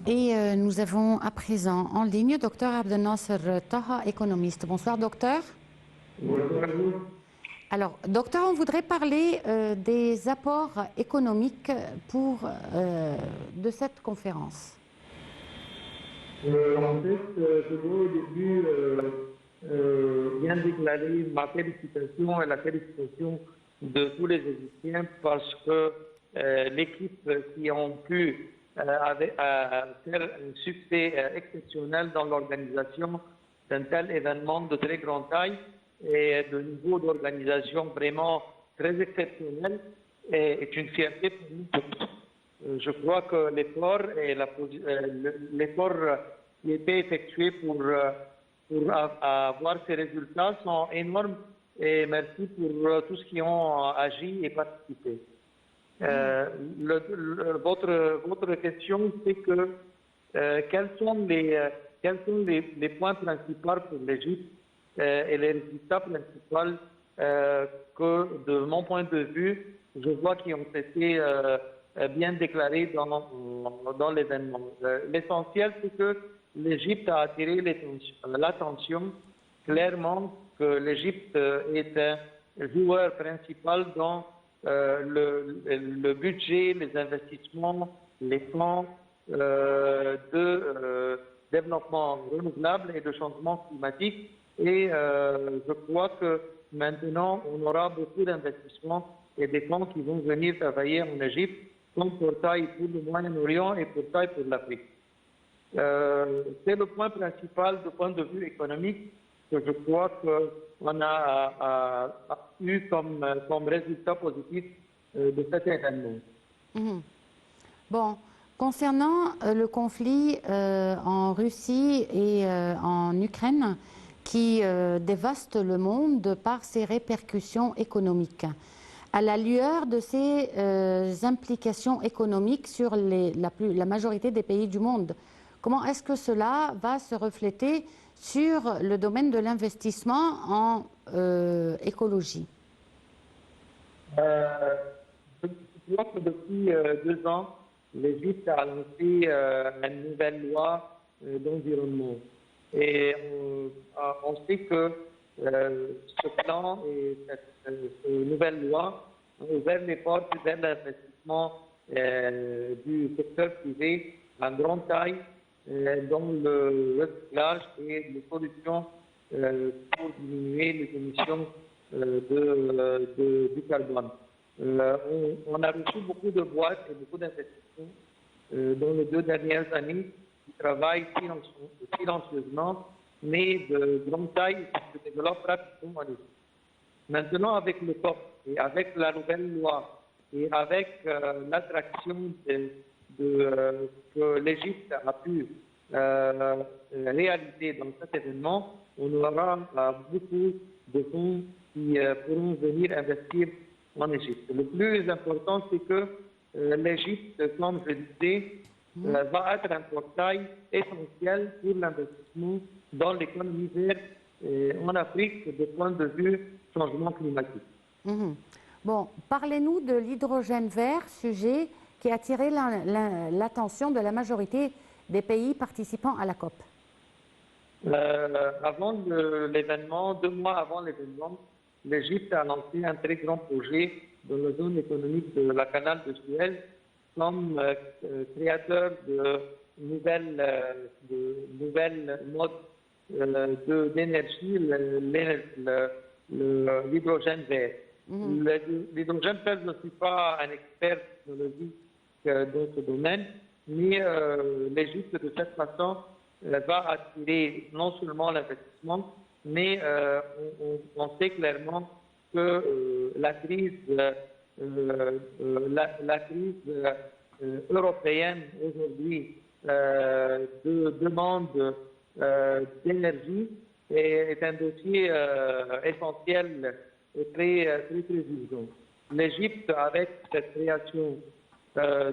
Et nous avons à présent en ligne Dr Abdelnasser Taha, économiste. Bonsoir docteur. Bonjour à vous. Alors docteur, on voudrait parler des apports économiques de cette conférence. En fait, je veux au début bien déclarer ma félicitation et la félicitation de tous les Égyptiens parce que l'équipe qui ont pu faire un succès exceptionnel dans l'organisation d'un tel événement de très grande taille et de niveau d'organisation vraiment très exceptionnel est une fierté pour nous tous. Je crois que l'effort qui a été effectué pour avoir ces résultats sont énormes et merci pour tous ceux qui ont agi et participé. Votre question, c'est que quels sont les points principaux pour l'Égypte et les résultats principaux que, de mon point de vue, je vois qui ont été bien déclarés dans l'événement. L'essentiel, c'est que l'Égypte a attiré l'attention clairement que l'Égypte est un joueur principal dans le budget, les investissements, les plans de développement renouvelable et de changement climatique. Et je crois que maintenant, on aura beaucoup d'investissements et des fonds qui vont venir travailler en Égypte, comme portail pour le Moyen-Orient et portail pour l'Afrique. C'est le point principal du point de vue économique que je crois qu'on a eu comme résultat positif de cet événement. Bon, concernant le conflit en Russie et en Ukraine, qui dévaste le monde par ses répercussions économiques. À la lueur de ces implications économiques sur la majorité des pays du monde, comment est-ce que cela va se refléter sur le domaine de l'investissement en écologie? Je crois que depuis 2 ans, l'Égypte a lancé une nouvelle loi d'environnement. Et on sait que ce plan et cette nouvelle loi ont ouvert les portes vers l'investissement du secteur privé en grande taille dans le recyclage et les solutions pour diminuer les émissions du carbone. On a reçu beaucoup de boîtes et beaucoup d'investissements dans les 2 dernières années qui travaillent silencieusement, mais de grande taille qui se développent rapidement en Égypte. Maintenant, avec le COP et avec la nouvelle loi et avec l'attraction que l'Égypte a pu réaliser dans cet événement, on aura beaucoup de fonds qui pourront venir investir en Égypte. Le plus important, c'est que l'Égypte, comme je disais, va être un portail essentiel pour l'investissement dans l'économie verte en Afrique du point de vue changement climatique. Bon, parlez-nous de l'hydrogène vert, sujet qui a attiré l'attention de la majorité des pays participants à la COP. Avant l'événement, 2 mois avant l'événement, l'Égypte a lancé un très grand projet dans la zone économique de la canal de Suez comme créateur de nouvelles modes d'énergie, l'hydrogène vert. L'hydrogène vert, je ne suis pas un expert technologique dans ce domaine, mais l'Égypte, de cette façon, va attirer non seulement l'investissement, mais on sait clairement que la crise européenne aujourd'hui de demande d'énergie est un dossier essentiel et très urgent. L'Égypte, avec cette création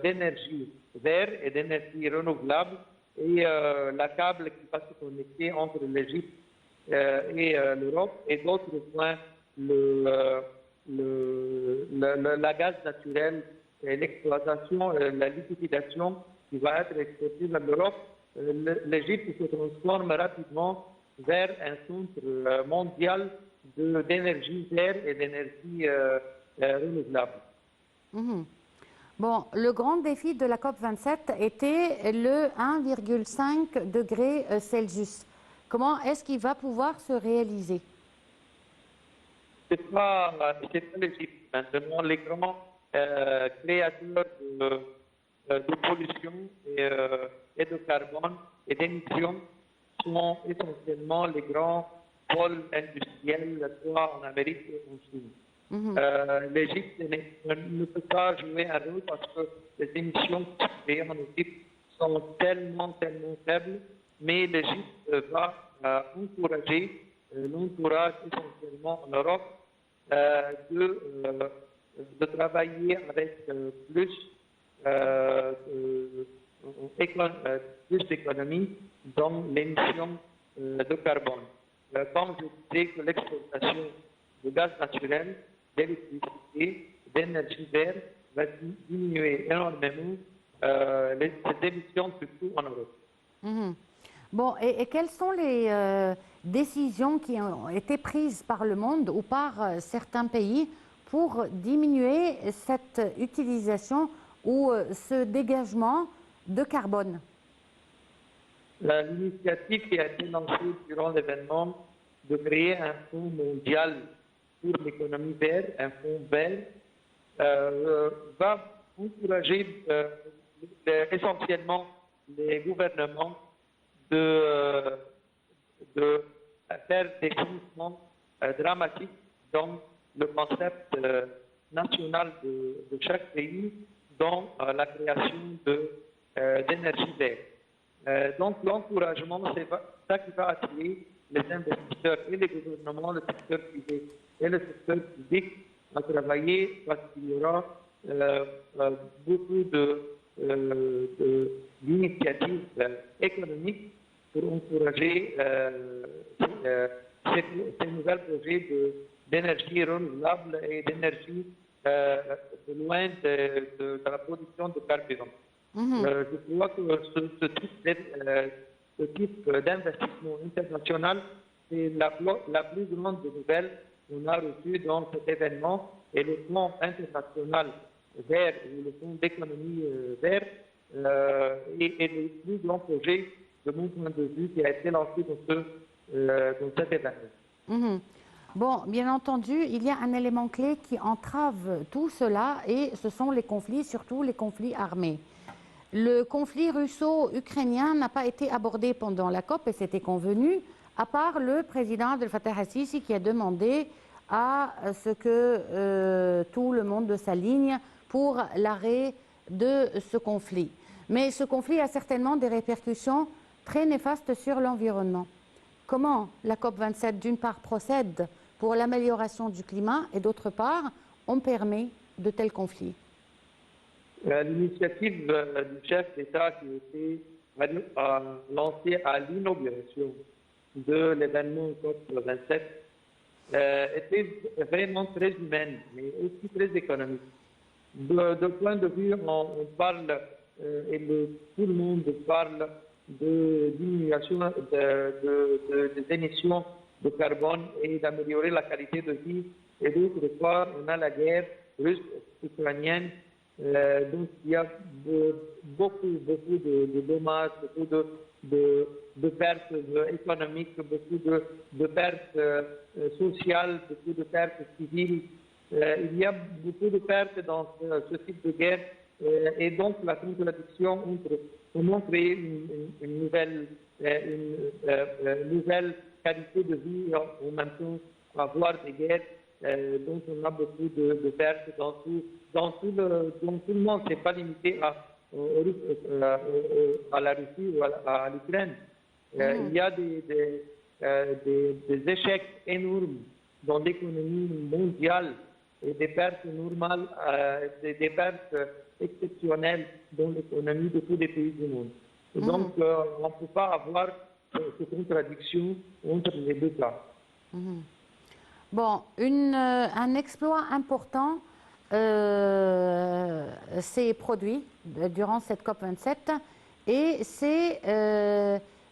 d'énergie verte et d'énergie renouvelable et la câble qui va se connecter entre l'Égypte et l'Europe et d'autres points, la gaz naturel, l'exploitation, la liquéfaction qui va être exporté vers l'Europe, l'Égypte se transforme rapidement vers un centre mondial d'énergie verte et d'énergie renouvelable. Mhm. Bon, le grand défi de la COP27 était le 1,5 degré Celsius. Comment est-ce qu'il va pouvoir se réaliser? C'est pas l'Égypte. Maintenant, les grands créateurs de pollution et de carbone et d'émissions sont essentiellement les grands pôles industriels, soit en Amérique et en Chine. L'Égypte ne peut pas jouer un rôle parce que les émissions créées en Égypte sont tellement faibles, mais l'Égypte va encourager l'entourage essentiellement en Europe de travailler avec plus d'économie dans l'émission de carbone. Comme je disais que l'exploitation de gaz naturel, d'électricité, d'énergie verte va diminuer énormément ces émissions, surtout en Europe. Mhm. Bon, et quelles sont les décisions qui ont été prises par le monde ou par certains pays pour diminuer cette utilisation ou ce dégagement de carbone? L'initiative qui a été lancée durant l'événement de créer un fonds mondial pour l'économie verte, un fonds vert, va encourager essentiellement les gouvernements de faire des changements dramatiques dans le concept national de chaque pays dans la création d'énergie verte. Donc l'encouragement, c'est ça qui va attirer les investisseurs et les gouvernements, le secteur privé et le secteur public à travailler parce qu'il y aura beaucoup d'initiatives économiques pour encourager ces nouveaux projets d'énergie renouvelable et d'énergie loin de la production de carburant. Je crois que ce type d'investissement international, c'est la plus grande nouvelle qu'on a reçue dans cet événement et le Fonds international vert ou le Fonds d'économie verte est le plus grand projet de mon point de vue qui a été lancé dans cet événement. Bon, bien entendu, il y a un élément clé qui entrave tout cela et ce sont les conflits, surtout les conflits armés. Le conflit russo-ukrainien n'a pas été abordé pendant la COP et c'était convenu, à part le président Abdel Fattah al-Sisi qui a demandé à ce que tout le monde s'aligne pour l'arrêt de ce conflit. Mais ce conflit a certainement des répercussions très néfastes sur l'environnement. Comment la COP27, d'une part, procède pour l'amélioration du climat et d'autre part, on permet de tels conflits? L'initiative du chef d'État qui a été lancée à l'inauguration de l'événement COP27 était vraiment très humaine, mais aussi très économique. De point de vue, on parle, et tout le monde parle de diminution des émissions de carbone et d'améliorer la qualité de vie. Et d'autre part, on a la guerre russe-ukrainienne. Donc il y a beaucoup de dommages, beaucoup de pertes économiques, beaucoup de pertes sociales, beaucoup de pertes civiles. Il y a beaucoup de pertes dans ce type de guerre et donc la contradiction entre comment créer une nouvelle qualité de vie en même temps avoir des guerres. Donc on a beaucoup de pertes dans tout le monde. Ce n'est pas limité à la Russie ou à l'Ukraine. Il y a des échecs énormes dans l'économie mondiale et des pertes normales, des pertes exceptionnelles dans l'économie de tous les pays du monde. Et donc on ne peut pas avoir cette contradiction entre les deux cas. Bon, un exploit important s'est produit durant cette COP27 et c'est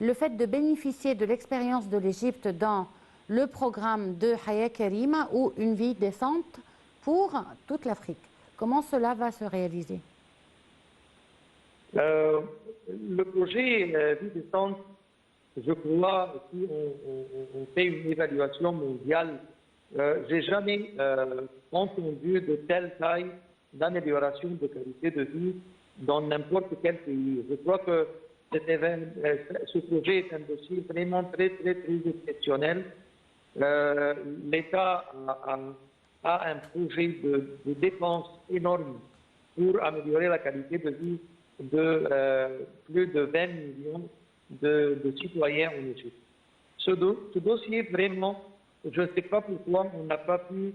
le fait de bénéficier de l'expérience de l'Égypte dans le programme de Haya Karima ou une vie décente pour toute l'Afrique. Comment cela va se réaliser? Le projet Vie décente, je crois, si on fait une évaluation mondiale, j'ai jamais entendu de telle taille d'amélioration de qualité de vie dans n'importe quel pays. Je crois que ce projet est un dossier vraiment très, très, très exceptionnel. L'État a un projet de dépenses énorme pour améliorer la qualité de vie de plus de 20 millions de citoyens en Égypte. Ce dossier, vraiment, je ne sais pas pourquoi on n'a pas pu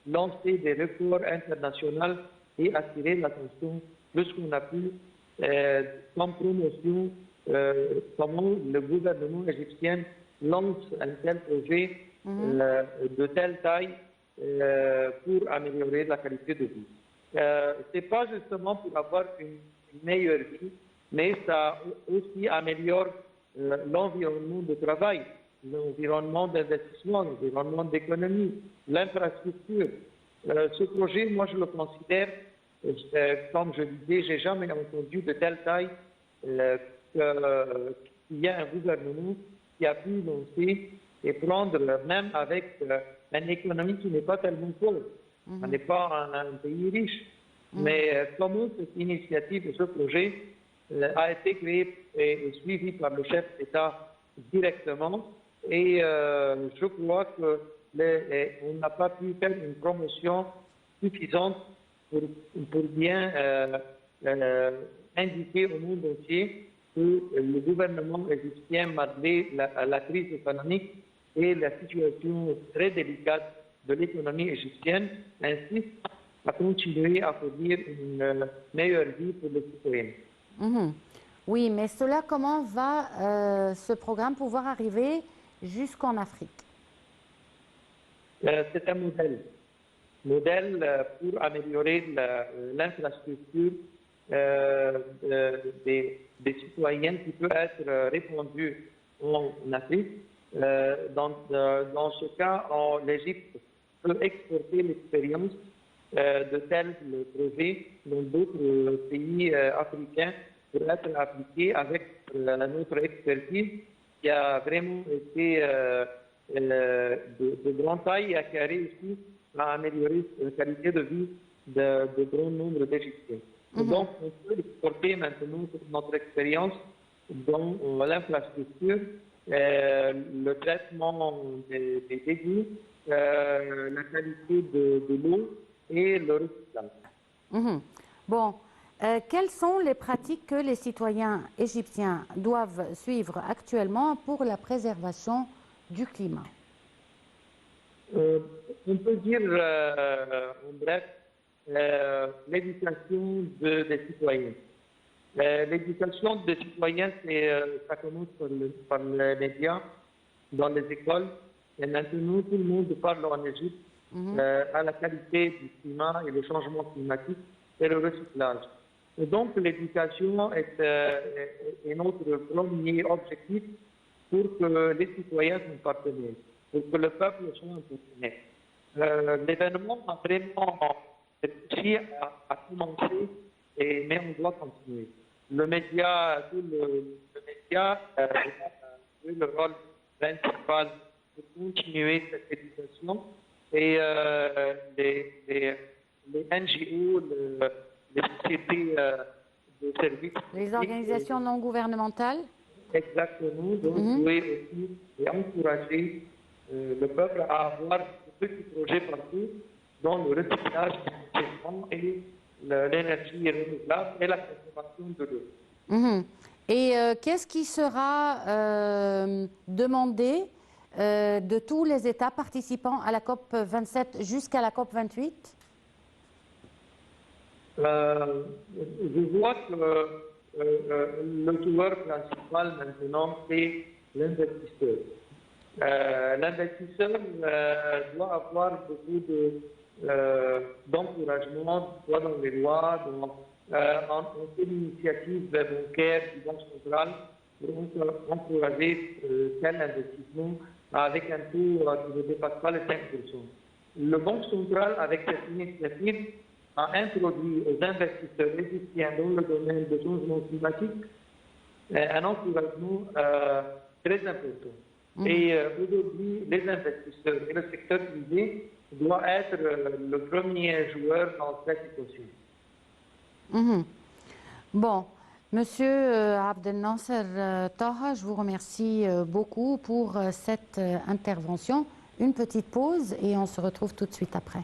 lancer des recours internationaux et attirer l'attention plus qu'on a pu comme promotion, comment le gouvernement égyptien lance un tel projet de telle taille pour améliorer la qualité de vie. Ce n'est pas justement pour avoir une meilleure vie, mais ça aussi améliore l'environnement de travail, l'environnement d'investissement, l'environnement d'économie, l'infrastructure. Ce projet, moi je le considère, comme je disais, j'ai jamais entendu de telle taille qu'il y a un gouvernement qui a pu lancer et prendre, même avec une économie qui n'est pas tellement pauvre. On n'est pas un pays riche. Mais comment cette initiative et ce projet a été créé et suivi par le chef d'État directement. Et je crois qu'on n'a pas pu faire une promotion suffisante pour bien indiquer au monde entier que le gouvernement égyptien, malgré la crise économique et la situation très délicate de l'économie égyptienne, insiste à continuer à fournir une meilleure vie pour les citoyens. Oui, mais cela, comment va ce programme pouvoir arriver jusqu'en Afrique? C'est un modèle pour améliorer l'infrastructure des citoyens qui peut être répandue en Afrique. Dans ce cas, l'Égypte peut exporter l'expérience de tels projets dans d'autres pays africains pour être appliqués avec notre expertise qui a vraiment été de grande taille et qui a réussi à améliorer la qualité de vie de grand nombre d'Égyptiens. Donc, on peut exporter maintenant notre expérience dans l'infrastructure, le traitement des égouts, la qualité de l'eau et le recyclage. Bon, quelles sont les pratiques que les citoyens égyptiens doivent suivre actuellement pour la préservation du climat? On peut dire, en bref, l'éducation des citoyens. L'éducation des citoyens, ça commence par les médias, dans les écoles, et maintenant tout le monde parle en Égypte à la qualité du climat et le changement climatique et le recyclage. Et donc l'éducation est notre premier objectif pour que les citoyens soient partenaires, pour que le peuple soit un partenaire. L'événement a vraiment réussi à commencer, mais on doit continuer. Le média a joué le rôle principal de continuer cette éducation et les NGO, les sociétés de services. Les organisations non gouvernementales? Exactement, donc jouer aussi et encourager le peuple à avoir de petits projets partout dans le recyclage et l'énergie renouvelable et la consommation de l'eau. Et qu'est-ce qui sera demandé de tous les États participants à la COP 27 jusqu'à la COP 28? Je vois que le joueur principal maintenant, c'est l'investisseur. L'investisseur doit avoir beaucoup d'encouragement, soit dans les lois, en initiative bancaire du Banque centrale pour encourager tel investissement avec un taux qui ne dépasse pas les 5%. Le Banque centrale, avec cette initiative, a introduit aux investisseurs égyptiens dans le domaine du changement climatique un encouragement très important. Et aujourd'hui, les investisseurs et le secteur privé doivent être le premier joueur dans cette situation. Bon, Monsieur Abdel Nasser Taha, je vous remercie beaucoup pour cette intervention. Une petite pause et on se retrouve tout de suite après.